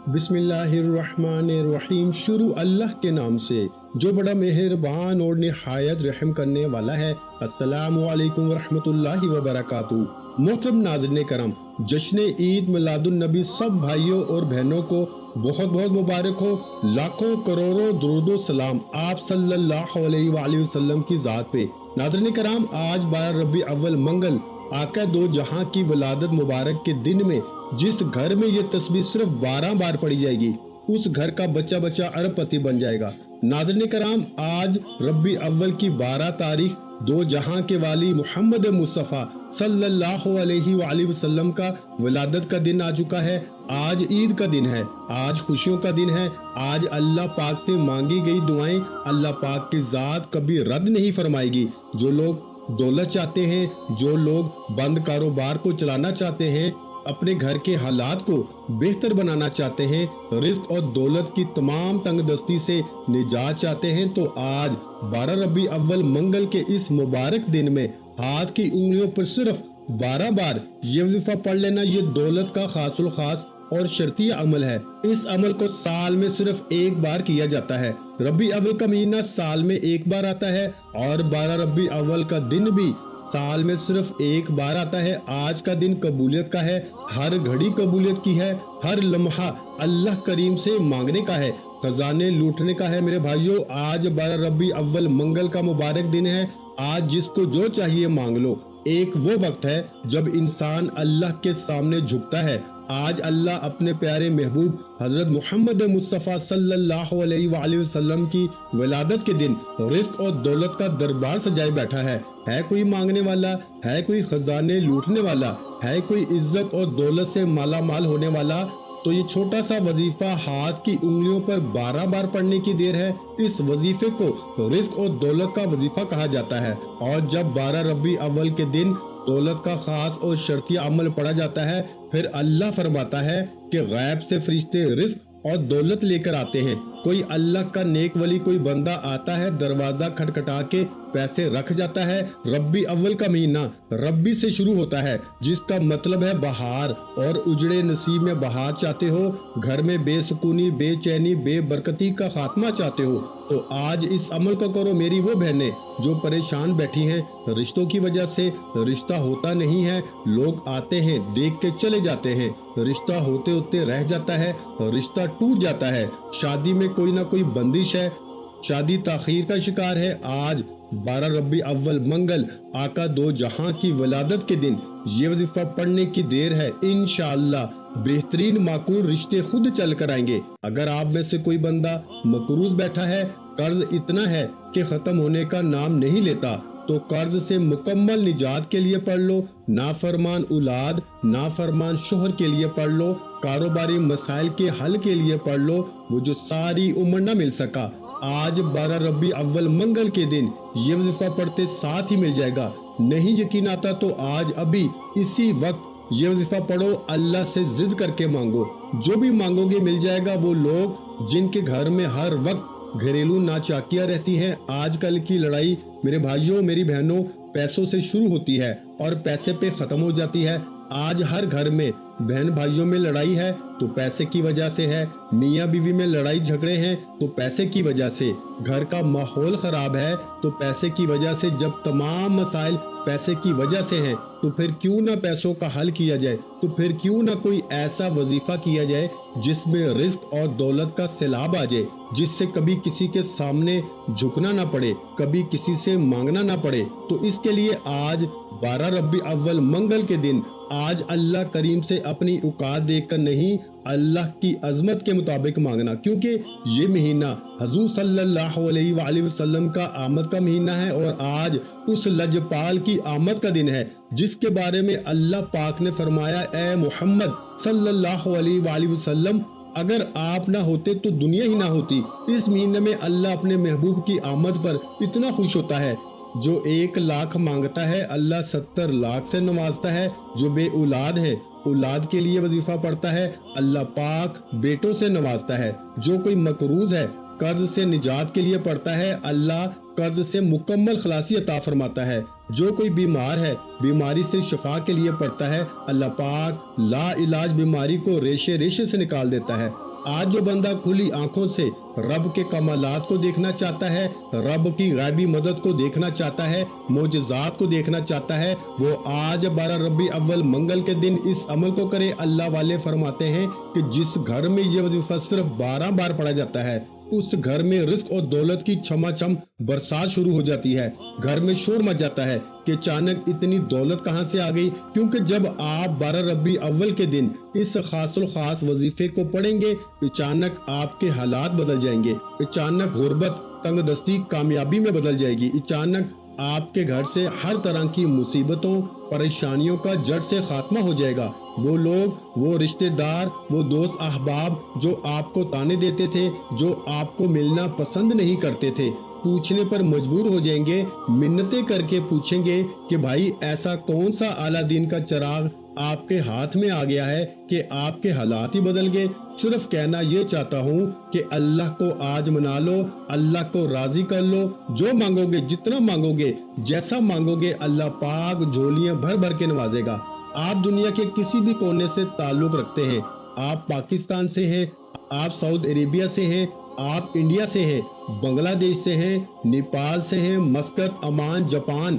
बिस्मिल्लाहिर्रहमानिर्रहीम। शुरू अल्लाह के नाम से जो बड़ा मेहरबान और निहायत रहम करने वाला है। अस्सलामु अलैकुम वरहमतुल्लाहि वबरकातुहू। मोहतरम नाज़रीन करम, जश्न ईद मिलादुन नबी सब भाइयों और बहनों को बहुत बहुत मुबारक हो। लाखों करोड़ों दुरूद सलाम आप सल्लल्लाहु अलैहि वसल्लम की ज़ात पे। नाज़रीन करम, आज 12 रबी अव्वल मंगल आका दो जहां की विलादत मुबारक के दिन में जिस घर में ये तस्बीह सिर्फ 12 बार पढ़ी जाएगी, उस घर का बच्चा बच्चा अरबपति बन जाएगा। नाज़रीन कराम, आज रबी अव्वल की 12 तारीख दो जहां के वाली मोहम्मद मुस्तफ़ा सल्लल्लाहु अलैहि वसल्लम का विलादत का दिन आ चुका है। आज ईद का दिन है, आज खुशियों का दिन है। आज अल्लाह पाक से मांगी गई दुआएं अल्लाह पाक की ज़ात कभी रद्द नहीं फरमाएगी। जो लोग दौलत चाहते हैं, जो लोग बंद कारोबार को चलाना चाहते हैं, अपने घर के हालात को बेहतर बनाना चाहते हैं, रिस्क और दौलत की तमाम तंगदस्ती से निजात चाहते हैं, तो आज 12 रबी अव्वल मंगल के इस मुबारक दिन में हाथ की उंगलियों पर सिर्फ 12 बार ये वजीफा पढ़ लेना, ये दौलत का खासुल खास और शर्तिया अमल है। इस अमल को साल में सिर्फ एक बार किया जाता है। रबी अव्वल का महीना साल में एक बार आता है और 12 रबी अव्वल का दिन भी साल में सिर्फ एक बार आता है। आज का दिन कबूलियत का है, हर घड़ी कबूलियत की है, हर लम्हा अल्लाह करीम से मांगने का है, खजाने लूटने का है। मेरे भाइयों, आज 12 रबी अव्वल मंगल का मुबारक दिन है। आज जिसको जो चाहिए मांग लो। एक वो वक्त है जब इंसान अल्लाह के सामने झुकता है। आज अल्लाह अपने प्यारे महबूब हजरत मोहम्मद मुस्तफ़ा सल्लल्लाहु अलैहि वसल्लम की विलादत के दिन रिस्क और दौलत का दरबार सजाए बैठा है। कोई मांगने वाला, है कोई खजाने लूटने वाला, है कोई इज्जत और दौलत से माला माल होने वाला। तो ये छोटा सा वजीफा हाथ की उंगलियों पर 12 बार पढ़ने की देर है। इस वजीफे को रिस्क और दौलत का वजीफा कहा जाता है। और जब 12 रबी अव्वल के दिन दौलत का खास और शर्तिया अमल पढ़ा जाता है, फिर अल्लाह फरमाता है कि गैब से फरिश्ते रिस्क और दौलत लेकर आते हैं। कोई अल्लाह का नेक वली, कोई बंदा आता है, दरवाजा खटखटा के पैसे रख जाता है। रबी अव्वल का महीना रब्बी से शुरू होता है, जिसका मतलब है बहार, और उजड़े नसीब में बहार चाहते हो, घर में बेसुकूनी, बेचैनी, बेबरकती का खात्मा चाहते हो, तो आज इस अमल को करो। मेरी वो बहनें जो परेशान बैठी हैं रिश्तों की वजह से, रिश्ता होता नहीं है, लोग आते हैं देख के चले जाते हैं, रिश्ता होते होते रह जाता है, रिश्ता टूट जाता है, शादी में कोई ना कोई बंदिश है, शादी ताखीर का शिकार है। आज 12 रबी अव्वल मंगल आका दो जहां की विलादत के दिन ये वजीफा पढ़ने की देर है। इंशाअल्लाह बेहतरीन माकूल रिश्ते खुद चल कर आएंगे। अगर आप में से कोई बंदा मकरूज बैठा है, कर्ज इतना है कि खत्म होने का नाम नहीं लेता, तो कर्ज से मुकम्मल निजात के लिए पढ़ लो। नाफरमान औलाद, नाफरमान शोहर के लिए पढ़ लो। कारोबारी मसाइल के हल के लिए पढ़ लो, वो जो सारी उम्र न मिल सका। आज 12 रबी अव्वल मंगल के दिन ये वजीफा पढ़ते साथ ही मिल जाएगा। नहीं यकीन आता तो आज अभी इसी वक्त ये वजीफा पढ़ो, अल्लाह से जिद करके मांगो, जो भी मांगोगे मिल जाएगा। वो लोग जिनके घर में हर वक्त घरेलू नाचाकियां रहती हैं, आजकल की लड़ाई मेरे भाइयों मेरी बहनों पैसों से शुरू होती है और पैसे पे खत्म हो जाती है। आज हर घर में बहन भाइयों में लड़ाई है तो पैसे की वजह से है, मियाँ बीवी में लड़ाई झगड़े हैं तो पैसे की वजह से, घर का माहौल खराब है तो पैसे की वजह से। जब तमाम मसाइल पैसे की वजह से हैं, तो फिर क्यों ना पैसों का हल किया जाए, तो फिर क्यों ना कोई ऐसा वजीफा किया जाए जिसमें रिस्क और दौलत का सैलाब आ जाए, जिससे कभी किसी के सामने झुकना ना पड़े, कभी किसी से मांगना ना पड़े। तो इसके लिए आज 12 रबी अव्वल मंगल के दिन आज अल्लाह करीम से अपनी औकात देखकर नहीं, अल्लाह की अजमत के मुताबिक मांगना, क्योंकि ये महीना हजूर सल्लल्लाहु अलैहि वसल्लम का आमद का महीना है और आज उस लजपाल की आमद का दिन है जिसके बारे में अल्लाह पाक ने फरमाया, ए मोहम्मद सल्लल्लाहु अलैहि वसल्लम, अगर आप ना होते तो दुनिया ही ना होती। इस महीने में अल्लाह अपने महबूब की आमद पर इतना खुश होता है। जो 1 लाख मांगता है अल्लाह 70 लाख से नवाजता है। जो बे औलाद है, औलाद के लिए वजीफा पढ़ता है, अल्लाह पाक बेटों से नवाजता है। जो कोई मकरूज है, कर्ज से निजात के लिए पढ़ता है, अल्लाह कर्ज से मुकम्मल खलासी अता फरमाता है। जो कोई बीमार है, बीमारी से शिफा के लिए पढ़ता है, अल्लाह पाक ला इलाज बीमारी को रेशे रेशे से निकाल देता है। آج جو بندہ کھلی آنکھوں سے رب کے کمالات کو دیکھنا چاہتا ہے، رب کی غیبی مدد کو دیکھنا چاہتا ہے، معجزات کو دیکھنا چاہتا ہے، وہ آج 12 ربیع اول منگل کے دن اس عمل کو کرے۔ اللہ والے فرماتے ہیں کہ جس گھر میں یہ وظیفہ صرف 12 بار پڑھا جاتا ہے، اس گھر میں رزق اور دولت کی چھما چھم برسات شروع ہو جاتی ہے۔ گھر میں شور مچ جاتا ہے کہ اچانک اتنی دولت کہاں سے آ گئی، کیونکہ جب آپ 12 ربیع اول کے دن اس خاص الخاص وظیفے کو پڑھیں گے، اچانک آپ کے حالات بدل جائیں گے، اچانک غربت تنگ دستی کامیابی میں بدل جائے گی، اچانک آپ کے گھر سے ہر طرح کی مصیبتوں پریشانیوں کا جڑ سے خاتمہ ہو جائے گا۔ وہ لوگ، وہ رشتہ دار، وہ دوست احباب جو آپ کو تانے دیتے تھے، جو آپ کو ملنا پسند نہیں کرتے تھے، پوچھنے پر مجبور ہو جائیں گے، منتیں کر کے پوچھیں گے کہ بھائی ایسا کون سا اعلیٰ دین کا چراغ آپ کے ہاتھ میں آ گیا ہے کہ آپ کے حالات ہی بدل گئے۔ صرف کہنا یہ چاہتا ہوں کہ اللہ کو آج منا لو، اللہ کو راضی کر لو، جو مانگو گے، جتنا مانگو گے، جیسا مانگو گے، اللہ پاک جھولیاں بھر بھر کے نوازے گا۔ آپ دنیا کے کسی بھی کونے سے تعلق رکھتے ہیں، آپ پاکستان سے ہیں، آپ سعودی عربیہ سے ہیں، آپ انڈیا سے ہیں، بنگلہ دیش سے ہیں، نیپال سے ہیں، مسقط، عمان، جاپان،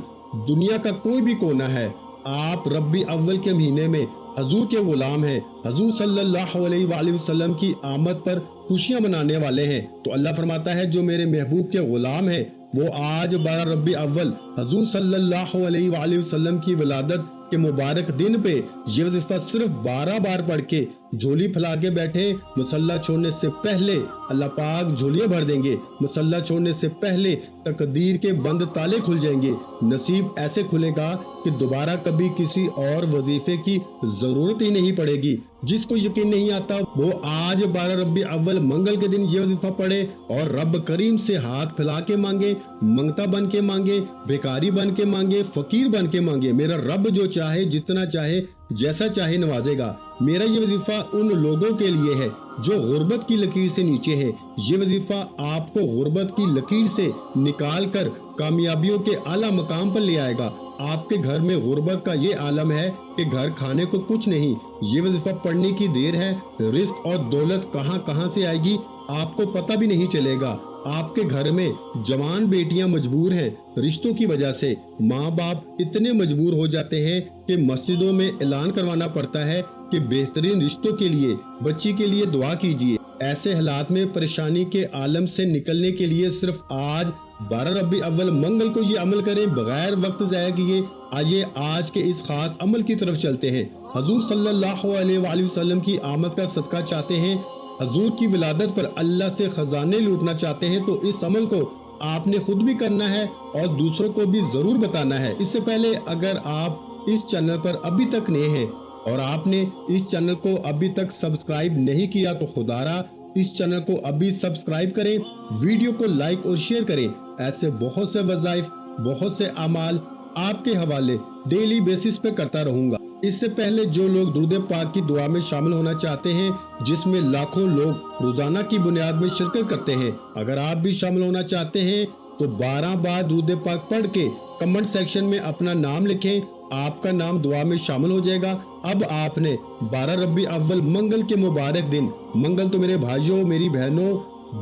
دنیا کا کوئی بھی کونا ہے، آپ ربیع اول کے مہینے میں حضور کے غلام ہیں، حضور صلی اللہ علیہ وآلہ وسلم کی آمد پر خوشیاں منانے والے ہیں۔ تو اللہ فرماتا ہے جو میرے محبوب کے غلام ہیں وہ آج 12 ربیع اول حضور صلی اللہ علیہ وآلہ وسلم کی ولادت کے مبارک دن پہ یہ وظیفہ صرف 12 بار پڑھ کے جھولی پھیلا کے بیٹھے، مصلی چھوڑنے سے پہلے اللہ پاک جھولیاں بھر دیں گے، مصلی چھوڑنے سے پہلے تقدیر کے بند تالے کھل جائیں گے، نصیب ایسے کھلے گا کہ دوبارہ کبھی کسی اور وظیفے کی ضرورت ہی نہیں پڑے گی۔ جس کو یقین نہیں آتا وہ آج 12 ربیع اول منگل کے دن یہ وظیفہ پڑھے اور رب کریم سے ہاتھ پھیلا کے مانگے، منگتا بن کے مانگے، بھیکاری بن کے مانگے، فقیر بن کے مانگے۔ میرا رب جو چاہے، جتنا چاہے، جیسا چاہے نوازے گا۔ میرا یہ وظیفہ ان لوگوں کے لیے ہے جو غربت کی لکیر سے نیچے ہیں۔ یہ وظیفہ آپ کو غربت کی لکیر سے نکال کر کامیابیوں کے اعلیٰ مقام پر لے آئے گا۔ آپ کے گھر میں غربت کا یہ عالم ہے کہ گھر کھانے کو کچھ نہیں، یہ وظیفہ پڑھنے کی دیر ہے، رزق اور دولت کہاں کہاں سے آئے گی آپ کو پتہ بھی نہیں چلے گا۔ آپ کے گھر میں جوان بیٹیاں مجبور ہیں، رشتوں کی وجہ سے ماں باپ اتنے مجبور ہو جاتے ہیں کہ مسجدوں میں اعلان کروانا پڑتا ہے کہ بہترین رشتوں کے لیے بچی کے لیے دعا کیجیے۔ ایسے حالات میں پریشانی کے عالم سے نکلنے کے لیے صرف آج 12 ربیع اول منگل کو یہ عمل کریں بغیر وقت ضائع کیے۔ آئیے آج کے اس خاص عمل کی طرف چلتے ہیں۔ حضور صلی اللہ علیہ وآلہ وسلم کی آمد کا صدقہ چاہتے ہیں، حضور کی ولادت پر اللہ سے خزانے لوٹنا چاہتے ہیں، تو اس عمل کو آپ نے خود بھی کرنا ہے اور دوسروں کو بھی ضرور بتانا ہے۔ اس سے پہلے اگر آپ اس چینل پر ابھی تک نئے ہیں اور آپ نے اس چینل کو ابھی تک سبسکرائب نہیں کیا تو خدارا اس چینل کو ابھی سبسکرائب کریں، ویڈیو کو لائک اور شیئر کریں۔ ایسے بہت سے وظائف، بہت سے اعمال آپ کے حوالے ڈیلی بیسس پہ کرتا رہوں گا۔ اس سے پہلے جو لوگ درود پاک کی دعا میں شامل ہونا چاہتے ہیں جس میں لاکھوں لوگ روزانہ کی بنیاد میں شرکت کرتے ہیں، اگر آپ بھی شامل ہونا چاہتے ہیں تو 12 بار درود پاک پڑھ کے کمنٹ سیکشن میں اپنا نام لکھیں، آپ کا نام دعا میں شامل ہو جائے گا۔ اب آپ نے 12 ربیع اول منگل کے مبارک دن، منگل تو میرے بھائیوں میری بہنوں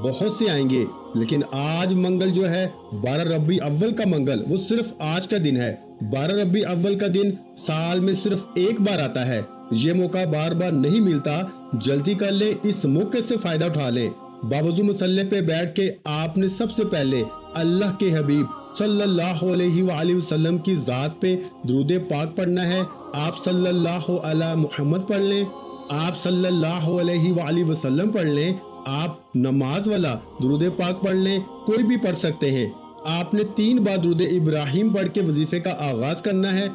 بہت سے آئیں گے، لیکن آج منگل جو ہے 12 ربیع اول کا منگل، وہ صرف آج کا دن ہے۔ 12 ربیع اول کا دن سال میں صرف ایک بار آتا ہے، یہ موقع بار بار نہیں ملتا، جلدی کر لیں، اس موقع سے فائدہ اٹھا لیں۔ باوضو مصلی پہ بیٹھ کے آپ نے سب سے پہلے اللہ کے حبیب صلی اللہ علیہ وآلہ وسلم کی ذات پہ درود پاک پڑھنا ہے۔ آپ صلی اللہ علی محمد پڑھ لیں، آپ صلی اللہ علیہ وآلہ وسلم پڑھ لیں، آپ نماز والا درود پاک پڑھ لیں، کوئی بھی پڑھ سکتے ہیں۔ آپ نے 3 بار درود ابراہیم پڑھ کے وظیفے کا آغاز کرنا ہے،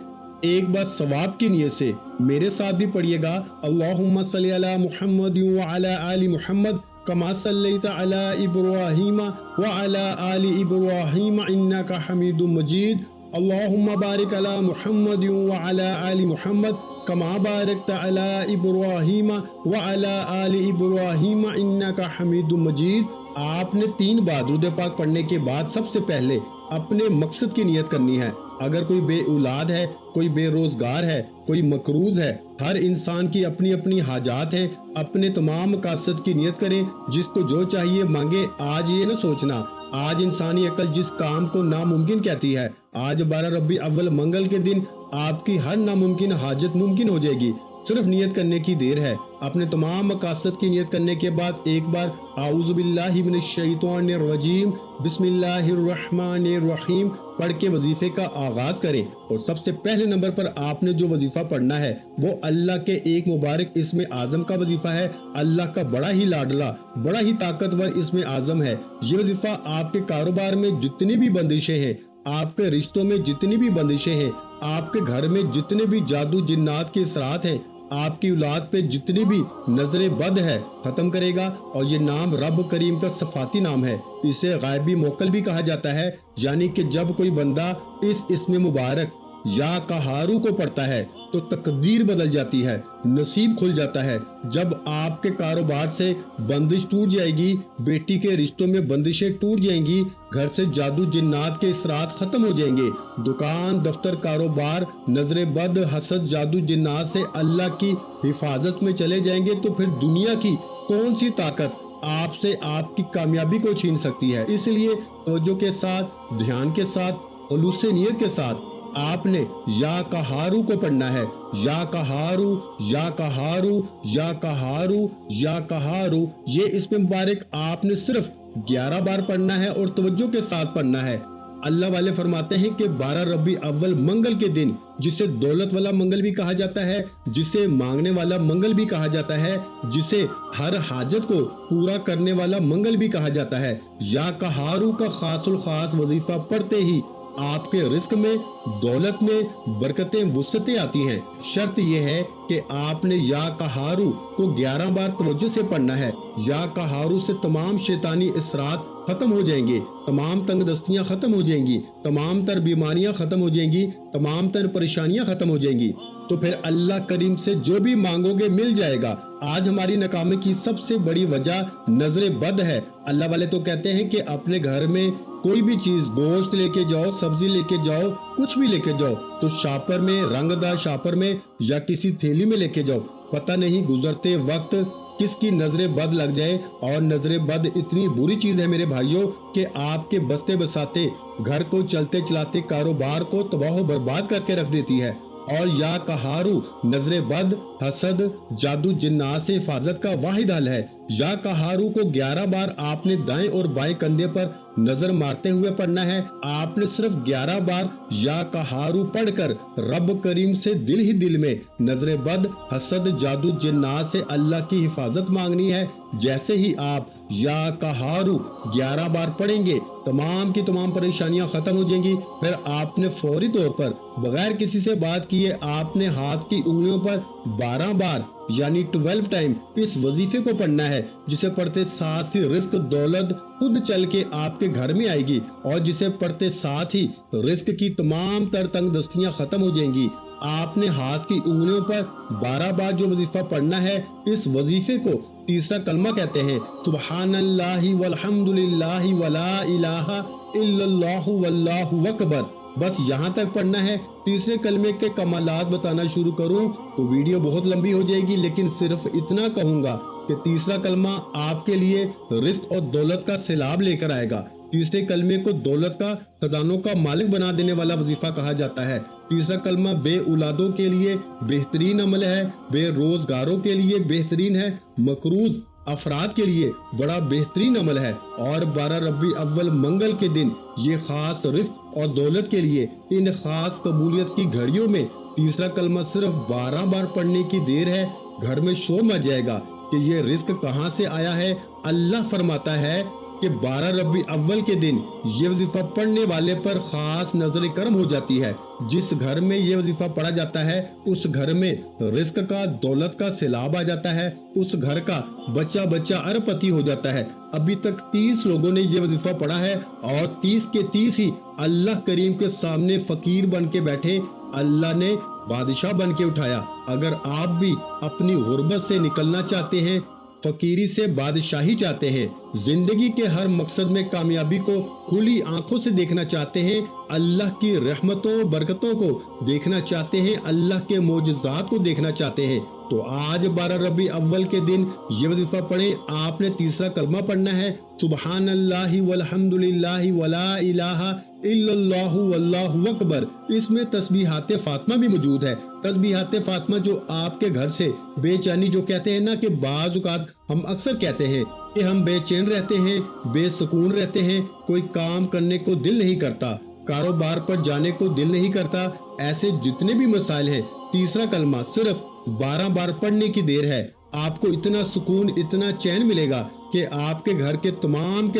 ایک بار ثواب کی نیت سے۔ میرے ساتھ بھی پڑھیے گا، اللہم صلی علی محمد وعلی آل محمد کما صلیت علی ابراہیم وعلی آل ابراہیم انک حمید مجید، اللہم بارک علی محمد وعلی آل محمد کما بارکت علی ابراہیم وعلی آل ابراہیم انک حمید مجید۔ آپ نے 3 بار درود پاک پڑھنے کے بعد سب سے پہلے اپنے مقصد کی نیت کرنی ہے۔ اگر کوئی بے اولاد ہے، کوئی بے روزگار ہے، کوئی مقروض ہے، ہر انسان کی اپنی اپنی حاجات ہیں، اپنے تمام مقاصد کی نیت کریں، جس کو جو چاہیے مانگے۔ آج یہ نہ سوچنا آج انسانی عقل جس کام کو ناممکن کہتی ہے، آج 12 ربیع اول منگل کے دن آپ کی ہر ناممکن حاجت ممکن ہو جائے گی۔ صرف نیت کرنے کی دیر ہے۔ اپنے تمام مقاصد کی نیت کرنے کے بعد ایک بار اعوذ باللہ من الشیطان الرجیم بسم اللہ الرحمن الرحیم پڑھ کے وظیفے کا آغاز کریں۔ اور سب سے پہلے نمبر پر آپ نے جو وظیفہ پڑھنا ہے وہ اللہ کے ایک مبارک اسم اعظم کا وظیفہ ہے۔ اللہ کا بڑا ہی لاڈلا، بڑا ہی طاقتور اسم اعظم ہے۔ یہ وظیفہ آپ کے کاروبار میں جتنی بھی بندشیں ہیں، آپ کے رشتوں میں جتنی بھی بندشیں ہیں، آپ کے گھر میں جتنے بھی جادو جنات کے اثرات ہیں، آپ کی اولاد پہ جتنی بھی نظر بد ہے، ختم کرے گا۔ اور یہ نام رب کریم کا صفاتی نام ہے۔ اسے غائبی موکل بھی کہا جاتا ہے، یعنی کہ جب کوئی بندہ اس اسم مبارک یا قہارو کو پڑھتا ہے تو تقدیر بدل جاتی ہے، نصیب کھل جاتا ہے۔ جب آپ کے کاروبار سے بندش ٹوٹ جائے گی، بیٹی کے رشتوں میں بندشیں ٹوٹ جائیں گی، گھر سے جادو جنات کے اثرات ختم ہو جائیں گے، دکان دفتر کاروبار نظر بد حسد جادو جنات سے اللہ کی حفاظت میں چلے جائیں گے، تو پھر دنیا کی کون سی طاقت آپ سے آپ کی کامیابی کو چھین سکتی ہے؟ اس لیے توجہ کے ساتھ، دھیان کے ساتھ، خلوص نیت کے ساتھ آپ نے یا قہارو کو پڑھنا ہے۔ یا قہارو یا قہارو یا قہارو یا قہارو، یہ اسم مبارک آپ نے صرف 11 بار پڑھنا ہے اور توجہ کے ساتھ پڑھنا ہے۔ اللہ والے فرماتے ہیں کہ 12 ربیع اول منگل کے دن، جسے دولت والا منگل بھی کہا جاتا ہے، جسے مانگنے والا منگل بھی کہا جاتا ہے، جسے ہر حاجت کو پورا کرنے والا منگل بھی کہا جاتا ہے، یا قہارو کا خاص الخاص وظیفہ پڑھتے ہی آپ کے رزق میں، دولت میں برکتیں وسعتیں آتی ہیں۔ شرط یہ ہے کہ آپ نے یا قہارو کو 11 بار توجہ سے پڑھنا ہے۔ یا قہارو سے تمام شیطانی اثرات ختم ہو جائیں گے، تمام تنگ دستیاں ختم ہو جائیں گی، تمام تر بیماریاں ختم ہو جائیں گی، تمام تر پریشانیاں ختم ہو جائیں گی، تو پھر اللہ کریم سے جو بھی مانگو گے مل جائے گا۔ آج ہماری ناکامی کی سب سے بڑی وجہ نظر بد ہے۔ اللہ والے تو کہتے ہیں کہ اپنے گھر میں کوئی بھی چیز، گوشت لے کے جاؤ، سبزی لے کے جاؤ، کچھ بھی لے کے جاؤ تو شاپر میں، رنگ دار شاپر میں یا کسی تھیلی میں لے کے جاؤ۔ پتہ نہیں گزرتے وقت کس کی نظر بد لگ جائے۔ اور نظر بد اتنی بری چیز ہے میرے بھائیوں کہ آپ کے بستے بساتے گھر کو، چلتے چلاتے کاروبار کو تباہ و برباد کر کے رکھ دیتی ہے۔ اور یا قہارو نظر بد، حسد، جادو جنات سے حفاظت کا واحد حل ہے۔ یا قہارو کو 11 بار آپ نے دائیں اور بائیں کندھے پر نظر مارتے ہوئے پڑھنا ہے۔ آپ نے صرف 11 بار یا قہارو پڑھ کر رب کریم سے دل ہی دل میں نظر بد، حسد، جادو جنات سے اللہ کی حفاظت مانگنی ہے۔ جیسے ہی آپ یا قہارو 11 بار پڑھیں گے، تمام کی تمام پریشانیاں ختم ہو جائیں گی۔ پھر آپ نے فوری طور پر بغیر کسی سے بات کیے آپ نے ہاتھ کی انگلیوں پر 12 بار یعنی 12 ٹائم اس وظیفے کو پڑھنا ہے، جسے پڑھتے ساتھ ہی رزق دولت خود چل کے آپ کے گھر میں آئے گی، اور جسے پڑھتے ساتھ ہی رزق کی تمام تر تنگ دستیاں ختم ہو جائیں گی۔ آپ نے ہاتھ کی انگلیوں پر 12 بار جو وظیفہ پڑھنا ہے، اس وظیفے کو تیسرا کلمہ کہتے ہیں، سبحان اللہ والحمد للہ ولا الہ الا اللہ واللہ اکبر۔ بس یہاں تک پڑھنا ہے۔ تیسرے کلمے کے کمالات بتانا شروع کروں تو ویڈیو بہت لمبی ہو جائے گی، لیکن صرف اتنا کہوں گا کہ تیسرا کلمہ آپ کے لیے رزق اور دولت کا سیلاب لے کر آئے گا۔ تیسرے کلمے کو دولت کا، خزانوں کا مالک بنا دینے والا وظیفہ کہا جاتا ہے۔ تیسرا کلمہ بے اولادوں کے لیے بہترین عمل ہے، بے روزگاروں کے لیے بہترین ہے، مقروض افراد کے لیے بڑا بہترین عمل ہے، اور 12 ربیع اول منگل کے دن یہ خاص رزق اور دولت کے لیے ان خاص قبولیت کی گھڑیوں میں تیسرا کلمہ صرف 12 بار پڑھنے کی دیر ہے۔ گھر میں شور مچ جائے گا کہ یہ رزق کہاں سے آیا ہے۔ اللہ فرماتا ہے کہ 12 ربیع اول کے دن یہ وظیفہ پڑھنے والے پر خاص نظر کرم ہو جاتی ہے۔ جس گھر میں یہ وظیفہ پڑھا جاتا ہے اس گھر میں رزق کا، دولت کا سیلاب آ جاتا ہے، اس گھر کا بچہ بچہ اربپتی ہو جاتا ہے۔ ابھی تک 30 لوگوں نے یہ وظیفہ پڑھا ہے اور 30 کے 30 ہی اللہ کریم کے سامنے فقیر بن کے بیٹھے، اللہ نے بادشاہ بن کے اٹھایا۔ اگر آپ بھی اپنی غربت سے نکلنا چاہتے ہیں، फकीरी से बादशाही चाहते हैं, जिंदगी के हर मकसद में कामयाबी को खुली आंखों से देखना चाहते हैं, अल्लाह की रहमतों बरकतों को देखना चाहते हैं, अल्लाह के मोजज़ात को देखना चाहते हैं, तो आज 12 रबी अव्वल के दिन ये वजीफा पढ़ें। आपने तीसरा कलमा पढ़ना है, सुबहान अल्लाहि वल्हम्दुलिल्लाहि वला इलाहा इल्लल्लाहु वल्लाहु अकबर। इसमें तस्बीहात फातिमा भी मौजूद है। तस्बीहात फातिमा जो आपके घर से बेचैनी, जो कहते हैं ना कि बाज़ औक़ात हम अक्सर कहते हैं कि हम बेचैन रहते हैं, बेसुकून रहते हैं, कोई काम करने को दिल नहीं करता, कारोबार पर जाने को दिल नहीं करता, ऐसे जितने भी मसाइल हैं, तीसरा कलमा सिर्फ 12 बार पढ़ने की देर है। आपको इतना सुकून, इतना चैन मिलेगा कि आपके घर के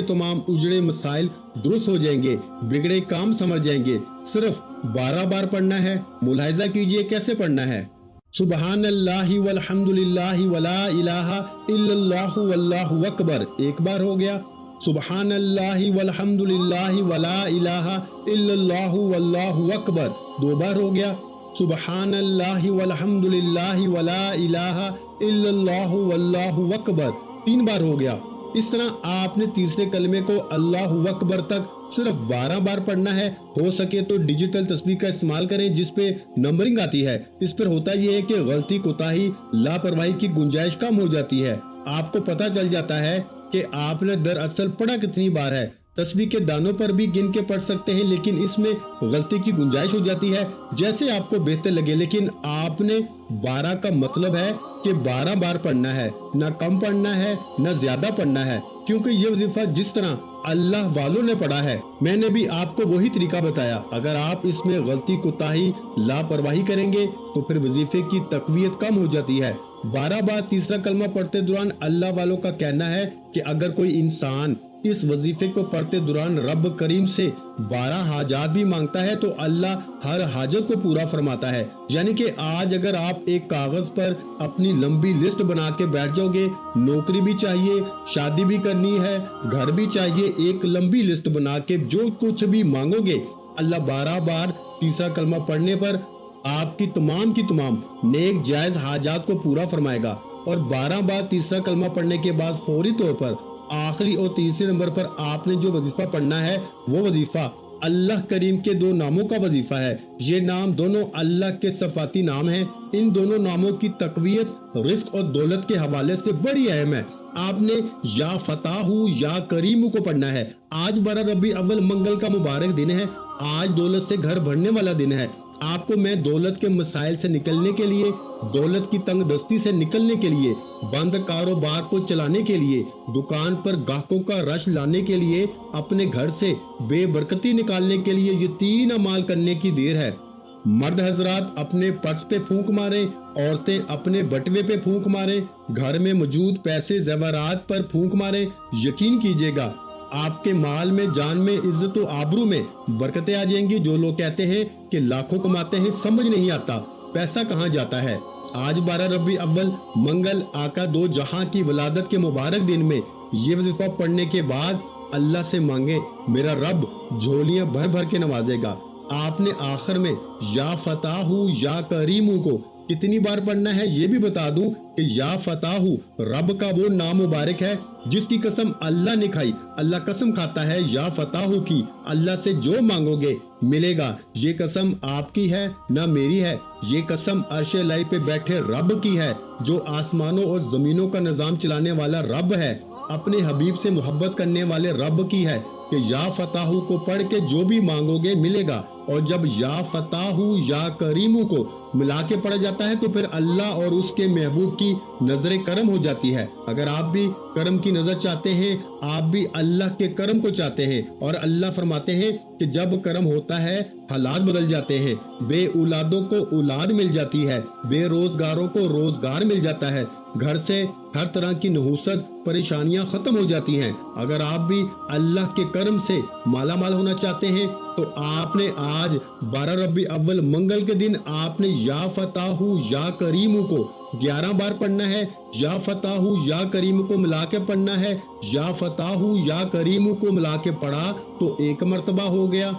तमाम उजड़े मसाइल दुरुस्त हो जाएंगे, बिगड़े काम समझ जाएंगे। सिर्फ 12 बार पढ़ना है। मुलाहिजा कीजिए कैसे पढ़ना है। सुबहान अल्लाहि वल्हम्दुलिल्लाहि वला इलाहा इल्लल्लाहु वल्लाहु अकबर एक बार हो गया। सुबहान अल्लाहि वल्हम्दुलिल्लाहि वला इलाहा इल्लल्लाहु वल्लाहु अकबर 2 बार हो गया। सुबहान अल्लाहि वल्हम्दुलिल्लाहि वला इलाहा इल्लल्लाहु वल्लाहु अकबर 3 बार हो गया। इस तरह आपने तीसरे कलमे को अल्लाहु अकबर तक सिर्फ 12 बार पढ़ना है। हो सके तो डिजिटल तस्बीह का इस्तेमाल करें जिस पे नंबरिंग आती है। इस पर होता यह है कि गलती, कोताही, लापरवाही की गुंजाइश कम हो जाती है। आपको पता चल जाता है कि आपने दरअसल पढ़ा कितनी बार है। तस्बीह के दानों पर भी गिन के पढ़ सकते हैं, लेकिन इसमें गलती की गुंजाइश हो जाती है, जैसे आपको बेहतर लगे। लेकिन आपने 12 का मतलब है कि 12 बार पढ़ना है, ना कम पढ़ना है ना ज्यादा पढ़ना है, क्योंकि ये वजीफा जिस तरह अल्लाह वालों ने पढ़ा है, मैंने भी आपको वही तरीका बताया। अगर आप इसमें गलती, कोताही, लापरवाही करेंगे तो फिर वजीफे की तकवीयत कम हो जाती है। 12 बार तीसरा कलमा पढ़ते दौरान अल्लाह वालों का कहना है कि अगर कोई इंसान इस वजीफे को पढ़ते दौरान रब करीम से 12 हाजात भी मांगता है तो अल्लाह हर हाजत को पूरा फरमाता है। यानी कि आज अगर आप एक कागज पर अपनी लंबी लिस्ट बना के बैठ जाओगे, नौकरी भी चाहिए, शादी भी करनी है, घर भी चाहिए, एक लंबी लिस्ट बना के जो कुछ भी मांगोगे, अल्लाह 12 बार तीसरा कलमा पढ़ने पर आपकी तमाम की तमाम नेक जायज हाजात को पूरा फरमाएगा। और 12 बार तीसरा कलमा पढ़ने के बाद फौरी तौर पर आखिरी और तीसरे नंबर पर आपने जो वजीफा पढ़ना है वो वजीफा अल्लाह करीम के 2 नामों का वजीफा है। ये नाम दोनों अल्लाह के सफाती नाम हैं। इन दोनों नामों की तकवीयत रिस्क और दौलत के हवाले से बड़ी अहम है। आपने या फताहू या करीमू को पढ़ना है। आज 12 रबी अव्वल मंगल का मुबारक दिन है। आज दौलत से घर भरने वाला दिन है। आपको मैं दौलत के मसाइल से निकलने के लिए, दौलत की तंग दस्ती से निकलने के लिए, बंद कारोबार को चलाने के लिए, दुकान पर ग्राहकों का रश लाने के लिए, अपने घर से बेबरकती निकालने के लिए ये 3 अमाल करने की देर है। मर्द हजरात अपने पर्स पे फूंक मारें, औरतें अपने बटवे पे फूंक मारें, घर में मौजूद पैसे ज़ेवरात पर फूंक मारें। यकीन कीजिएगा आपके माल में, जान में, इज्जत और आबरू में बरकतें आ जाएंगी। जो लोग कहते हैं कि लाखों कमाते हैं, समझ नहीं आता पैसा कहाँ जाता है। आज 12 रबी अव्वल मंगल आका 2 जहां की वलादत के मुबारक दिन में ये वजीफा पढ़ने के बाद अल्लाह से मांगे, मेरा रब झोलियां भर भर के नवाजेगा। आपने आखिर में या फताहू या करीमू को कितनी बार पढ़ना है ये भी बता दूं कि या फताहू रब का वो नाम मुबारक है जिसकी कसम अल्लाह ने खाई। अल्लाह कसम खाता है या फताहू की, अल्लाह से जो मांगोगे मिलेगा। ये कसम आपकी है ना मेरी है, ये कसम अर्शे लाई पे बैठे रब की है, जो आसमानों और जमीनों का निजाम चलाने वाला रब है, अपने हबीब से मोहब्बत करने वाले रब की है कि या फताहू को पढ़ के जो भी मांगोगे मिलेगा। और जब या फताहू या करीमू को मिला के पढ़ा जाता है तो फिर अल्लाह और उसके महबूब की नजर करम हो जाती है। अगर आप भी करम की नजर चाहते हैं, आप भी अल्लाह के करम को चाहते हैं, और अल्लाह फरमाते हैं कि जब करम होता है हालात बदल जाते हैं। बे औलादों को औलाद मिल जाती है, बेरोजगारों को रोजगार मिल जाता है, घर से हर तरह की नहुसत परेशानियां खत्म हो जाती हैं। अगर आप भी अल्लाह के करम से माला माल होना चाहते हैं तो आपने आज 12 रबी अव्वल मंगल के दिन आपने या फताहू या करीमू को 11 बार पढ़ना है। या फताहू या करीमू को मिला के पढ़ना है। या फताहू या करीमू को मिला के पढ़ा तो 1 मरतबा हो गया।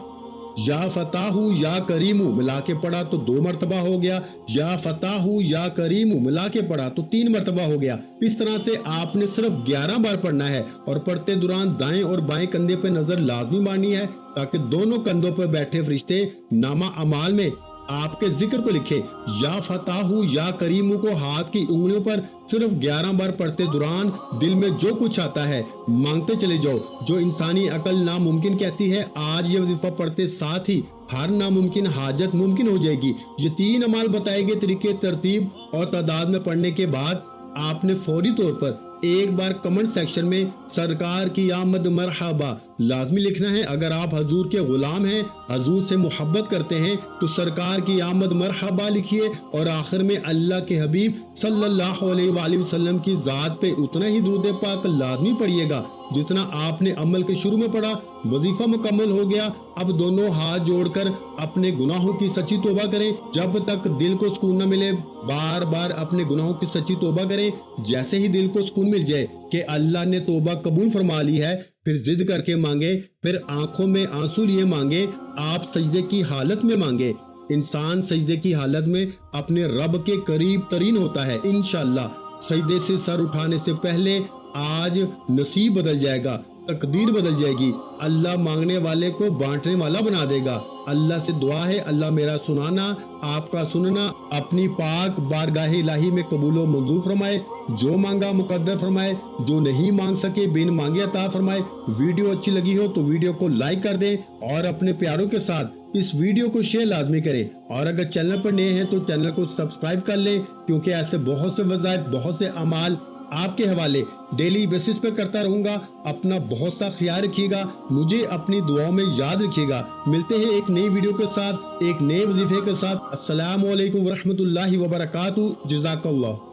या फताहू या करीमू मिला के पढ़ा तो 2 मरतबा हो गया, या फताहू या करीमू मिला के पढ़ा तो 3 मरतबा हो गया। इस तरह से आपने सिर्फ 11 बार पढ़ना है और पढ़ते दौरान दाएं और बाएं कंधे पे नजर लाजमी मारनी है ताकि दोनों कंधों पर बैठे फरिश्ते नामा अमाल में आपके जिक्र को लिखे। या फताहू या करीमू को हाथ की उंगलियों पर सिर्फ 11 बार पढ़ते दौरान दिल में जो कुछ आता है मांगते चले जाओ। जो इंसानी अकल नामुमकिन कहती है, आज ये वजीफा पढ़ते साथ ही हर नामुमकिन हाजत मुमकिन हो जाएगी। ये 3 अमाल बताए गए तरीके, तरतीब और तादाद में पढ़ने के बाद आपने फौरी तौर पर एक बार कमेंट सेक्शन में सरकार की आमद मरहबा लाजमी लिखना है। अगर आप हजूर के गुलाम हैं, हजूर से मोहब्बत करते हैं तो सरकार की आमद मरहबा लिखिए और आखिर में अल्लाह के हबीब सल्लल्लाहु अलैहि वसल्लम की जात पे उतना ही दुरूद पाक लाजमी पढ़िएगा जितना आपने अमल के शुरू में पढ़ा। वजीफा मुकम्मल हो गया। अब दोनों हाथ जोड़कर अपने गुनाहों की सच्ची तौबा करें। जब तक दिल को सुकून न मिले बार बार अपने गुनाहों की सच्ची तौबा करें। जैसे ही दिल को सुकून मिल जाए कि अल्लाह ने तौबा कबूल फरमा ली है, फिर जिद करके मांगे, फिर आंखों में आंसू लिए मांगे। आप सजदे की हालत में मांगे। इंसान सजदे की हालत में अपने रब के करीब तरीन होता है। इंशाअल्लाह सजदे से सर उठाने से पहले आज नसीब बदल जाएगा, तकदीर बदल जाएगी। अल्लाह मांगने वाले को बांटने वाला बना देगा। अल्लाह से दुआ है, अल्लाह मेरा सुनाना आपका सुनना अपनी पाक बारगाह इलाही में कबूलो मंजूर फरमाए। जो मांगा मुकद्दर फरमाए, जो नहीं मांग सके बिन मांगे अता फरमाए। वीडियो अच्छी लगी हो तो वीडियो को लाइक कर दें और अपने प्यारों के साथ इस वीडियो को शेयर लाजमी करें। और अगर चैनल पर नए हैं तो चैनल को सब्सक्राइब कर लें, क्योंकि ऐसे बहुत से वज़ाइफ, बहुत से अमाल आपके हवाले डेली बेसिस पे करता रहूंगा। अपना बहुत सा ख्याल रखिएगा, मुझे अपनी दुआओं में याद रखिएगा। मिलते हैं एक नई वीडियो के साथ, एक नए वजीफे के साथ। अस्सलामु अलैकुम वरहमतुल्लाहि वबरकातुहू। जज़ाकल्लाह।